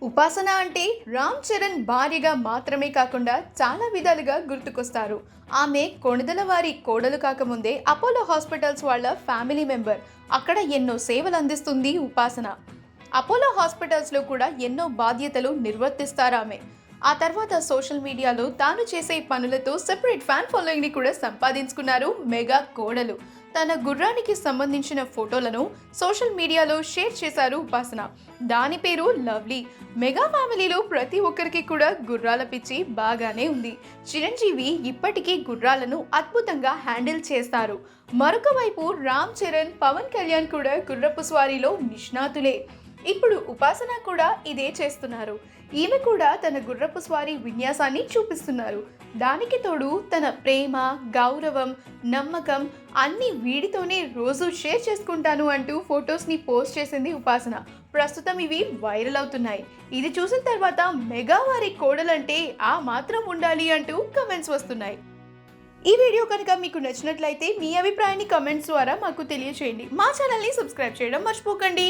ఉపాసన అంటే రామ్ చరణ్ భార్యగా మాత్రమే కాకుండా చాలా విధాలుగా గుర్తుకొస్తారు. ఆమె కొణిదల వారి కోడలు కాకముందే అపోలో హాస్పిటల్స్ వాళ్ళ ఫ్యామిలీ మెంబర్. అక్కడ ఎన్నో సేవలు అందిస్తుంది ఉపాసన. అపోలో హాస్పిటల్స్లో కూడా ఎన్నో బాధ్యతలు నిర్వర్తిస్తారు ఆమె. ఆ తర్వాత సోషల్ మీడియాలో తాను చేసే పనులతో సెపరేట్ ఫ్యాన్ ఫాలోయింగ్ని కూడా సంపాదించుకున్నారు మెగా కోడలు. తన గుర్రానికి సంబంధించిన ఫోటోలను సోషల్ మీడియాలో షేర్ చేశారు ఉపాసన. దాని పేరు లవ్లీ. మెగా ఫ్యామిలీలో ప్రతి ఒక్కరికి కూడా గుర్రాల పిచ్చి బాగానే ఉంది. చిరంజీవి ఇప్పటికీ గుర్రాలను అద్భుతంగా హ్యాండిల్ చేస్తారు. మరొక వైపు రామ్ చరణ్, పవన్ కళ్యాణ్ కూడా గుర్రపు స్వారీలో నిష్ణాతులే. ఇప్పుడు ఉపాసన కూడా ఇదే చేస్తున్నారు. ఈమె కూడా తన గుర్రపు స్వారీ విన్యాసాన్ని చూపిస్తున్నారు. దానికి తోడు తన ప్రేమ, గౌరవం, నమ్మకం అన్నీ వీడితోనే రోజు షేర్ చేసుకుంటాను అంటూ ఫొటోస్ని పోస్ట్ చేసింది ఉపాసన. ప్రస్తుతం ఇవి వైరల్ అవుతున్నాయి. ఇది చూసిన తర్వాత మెగా వారి కోడలంటే ఆ మాత్రం ఉండాలి అంటూ కమెంట్స్ వస్తున్నాయి. ఈ వీడియో కనుక మీకు నచ్చినట్లయితే మీ అభిప్రాయాన్ని కమెంట్స్ ద్వారా మాకు తెలియచేయండి. మా ఛానల్ని సబ్స్క్రైబ్ చేయడం మర్చిపోకండి.